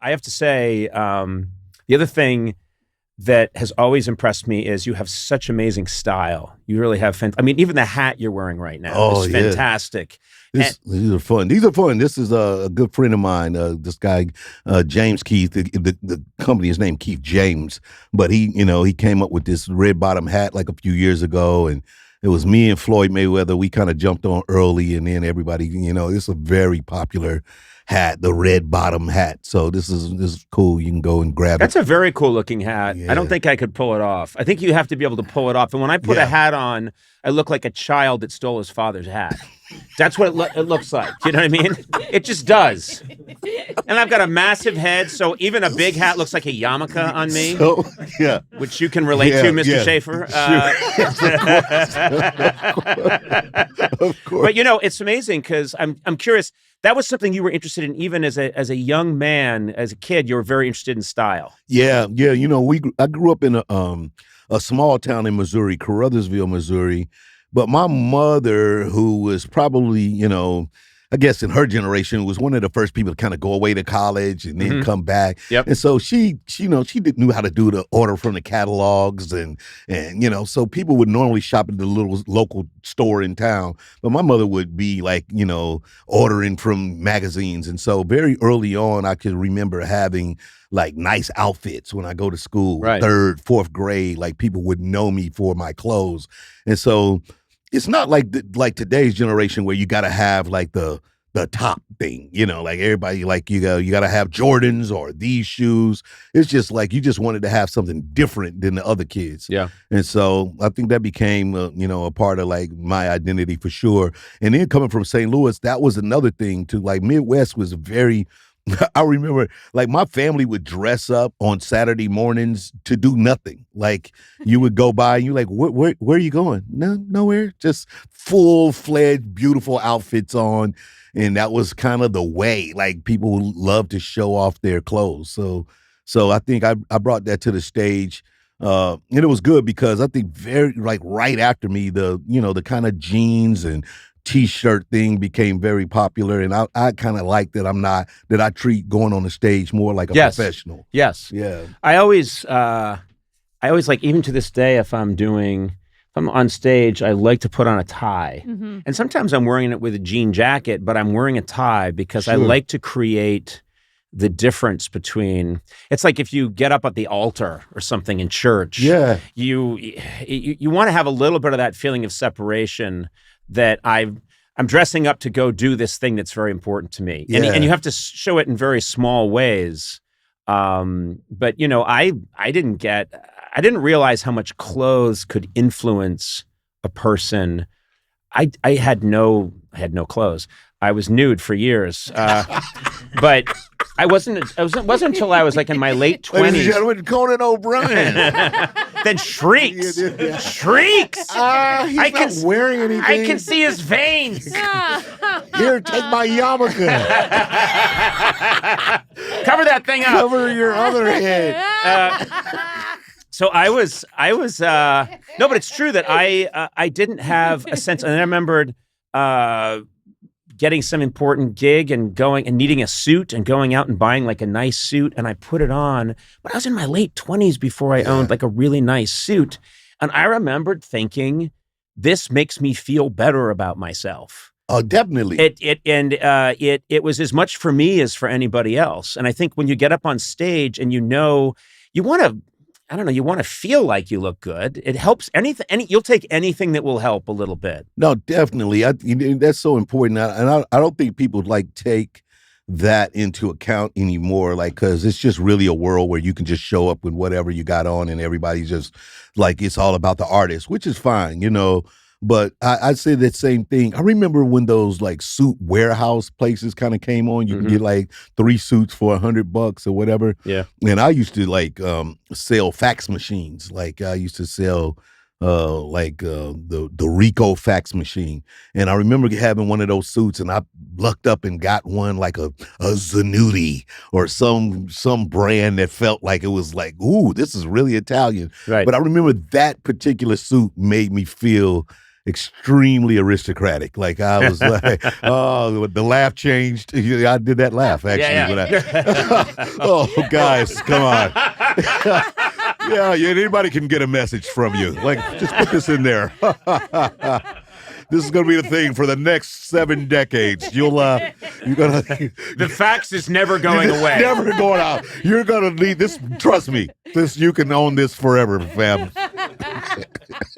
I have to say, the other thing that has always impressed me is you have such amazing style. You really have, I mean, even the hat you're wearing right now is fantastic. These are fun. This is a good friend of mine. This guy, James Keith. The company is named Keith James, but he came up with this red bottom hat like a few years ago, and it was me and Floyd Mayweather. We kind of jumped on early, and then everybody, it's a very popular hat, the red bottom hat. So this is cool. You can go and grab it. That's a very cool looking hat. Yeah. I don't think I could pull it off. I think you have to be able to pull it off. And when I put a hat on, I look like a child that stole his father's hat. That's what it looks like. You know what I mean? It just does. And I've got a massive head, so even a big hat looks like a yarmulke on me. So, which you can relate to, Mr. Schaefer. Of course. But it's amazing because I'm curious. That was something you were interested in, even as a young man, as a kid. You were very interested in style. Yeah. I grew up in a small town in Missouri, Caruthersville, Missouri. But my mother, who was probably, I guess in her generation, was one of the first people to kind of go away to college and then come back. Yep. And so she knew how to do the order from the catalogs and so people would normally shop at the little local store in town. But my mother would be like, ordering from magazines. And so very early on, I could remember having like nice outfits when I go to school, right. 3rd, 4th grade, like people would know me for my clothes. And so it's not like today's generation where you got to have like the top thing, like everybody, like you got to have Jordans or these shoes. It's just like you just wanted to have something different than the other kids. Yeah. And so I think that became, a part of like my identity for sure. And then coming from St. Louis, that was another thing too. Like Midwest was very, I remember like my family would dress up on Saturday mornings to do nothing. Like you would go by and you're like, where are you going? No, nowhere. Just full-fledged, beautiful outfits on. And that was kind of the way, like people love to show off their clothes. So I think I brought that to the stage. And it was good because I think very like right after me, the kind of jeans and T-shirt thing became very popular, and I kind of like that I treat going on the stage more like a professional. Yes. Yeah. I always like, even to this day, if I'm on stage, I like to put on a tie. Mm-hmm. And sometimes I'm wearing it with a jean jacket, but I'm wearing a tie because I like to create the difference between, it's like if you get up at the altar or something in church, you want to have a little bit of that feeling of separation that I'm dressing up to go do this thing that's very important to me. Yeah. And you have to show it in very small ways. But I didn't realize how much clothes could influence a person. I had no clothes. I was nude for years. But it wasn't until I was like in my late 20s. Ladies and gentlemen, Conan O'Brien. Then shrieks. Shrieks. He's not wearing anything. I can see his veins. Here, take my yarmulke. Cover that thing up. Cover your other head. So I was no, but it's true that I didn't have a sense, and I remembered getting some important gig and going and needing a suit and going out and buying like a nice suit, and I put it on. But I was in my late 20s before I owned like a really nice suit, and I remembered thinking, this makes me feel better about myself. Oh, definitely. It was as much for me as for anybody else. And I think when you get up on stage and you want to feel like you look good. It helps you'll take anything that will help a little bit. No, definitely. That's so important. And I don't think people like take that into account anymore. Like, cause it's just really a world where you can just show up with whatever you got on and everybody's just like, it's all about the artist, which is fine, But I'd say that same thing. I remember when those like suit warehouse places kind of came on. You can get like 3 suits for $100 or whatever. Yeah. And I used to like sell fax machines. Like I used to sell the Ricoh fax machine. And I remember having one of those suits, and I lucked up and got one like a Zanuti or some brand that felt like it was like, ooh, this is really Italian. Right. But I remember that particular suit made me feel extremely aristocratic. Like I was like, oh, the laugh changed. I did that laugh actually. Oh, guys, come on. Yeah, anybody can get a message from you. Like, just put this in there. This is going to be the thing for the next 7 decades. You're gonna. The fax is never going away. Never going out. You're gonna need this. Trust me. You can own this forever, fam.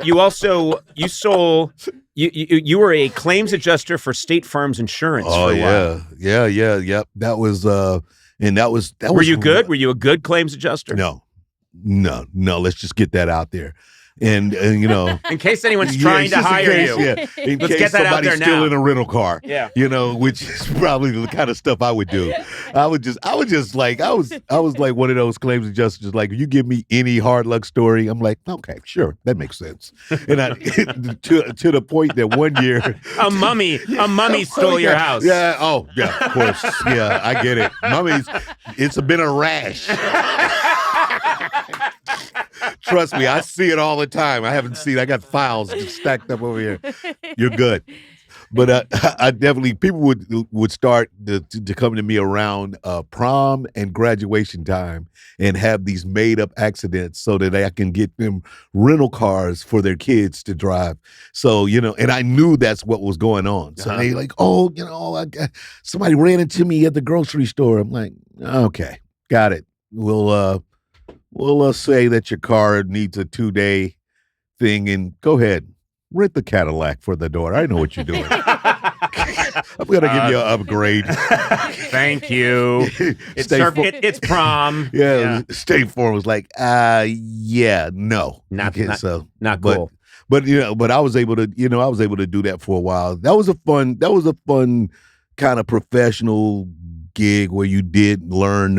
You were a claims adjuster for State Farm's insurance. Oh for a while. Yeah. That was that. Were you good? Were you a good claims adjuster? No. Let's just get that out there. And in case anyone's trying to hire you, in let's case get that out there somebody's still now. in a rental car, which is probably the kind of stuff I would do. I was like one of those claims adjusters. Like, you give me any hard luck story, I'm like, okay, sure, that makes sense. And to the point that one year, a mummy stole your house. Yeah, of course, yeah, I get it. Mummies, it's been a rash. Trust me, I see it all the time. I got files just stacked up over here. You're good. But I definitely, people would start to come to me around prom and graduation time and have these made up accidents so that I can get them rental cars for their kids to drive. So, and I knew that's what was going on. So they like, somebody ran into me at the grocery store. I'm like, okay, got it. We'll say that your car needs a 2-day thing, and go ahead, rent the Cadillac for the daughter. I know what you're doing. I'm going to give you an upgrade. Thank you. It's prom. Yeah. State Farm was like, no. Not but, cool. But I was able to do that for a while. That was a fun kind of professional gig where you did learn,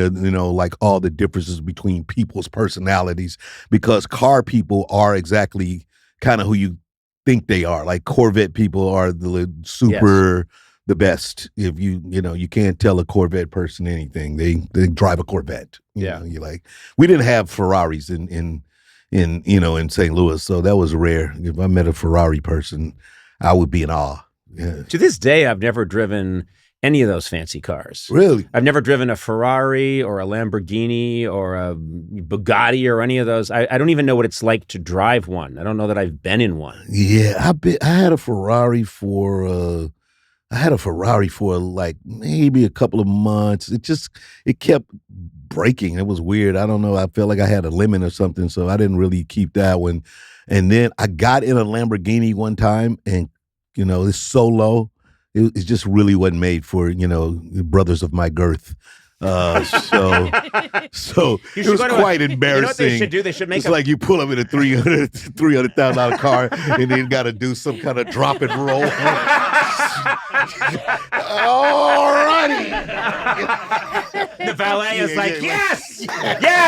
like all the differences between people's personalities, because car people are exactly kind of who you think they are. Like Corvette people are the super, the best. If you can't tell a Corvette person anything. They drive a Corvette. You're like, we didn't have Ferraris in St. Louis, so that was rare. If I met a Ferrari person, I would be in awe. Yeah. To this day, I've never driven any of those fancy cars. Really? I've never driven a Ferrari or a Lamborghini or a Bugatti or any of those. I don't even know what it's like to drive one. I don't know that I've been in one. Yeah, I had a Ferrari for like maybe a couple of months. It kept breaking. It was weird. I don't know. I felt like I had a limit or something, so I didn't really keep that one. And then I got in a Lamborghini one time, and it's so low. It just really wasn't made for, brothers of my girth. So it was quite embarrassing. You know what they should do? They should make it's like you pull up in a $300,000 car and then got to do some kind of drop and roll. All righty. The valet is like, yes.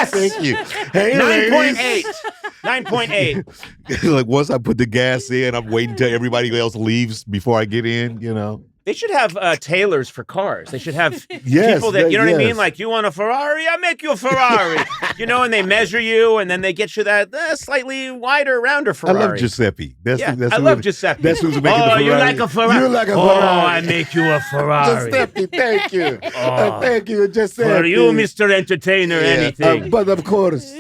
Thank you. Hey, 9.8. Like, once I put the gas in, I'm waiting till everybody else leaves before I get in, They should have tailors for cars. They should have people that, what I mean? Like, you want a Ferrari? I'll make you a Ferrari. And they measure you, and then they get you that slightly wider, rounder Ferrari. I love Giuseppe. I love Giuseppe. That's who's making the Ferrari. You like a Ferrari? You like a Ferrari. Oh, I make you a Ferrari. Giuseppe, thank you. Thank you, Giuseppe. For you, Mr. Entertainer, anything. But of course,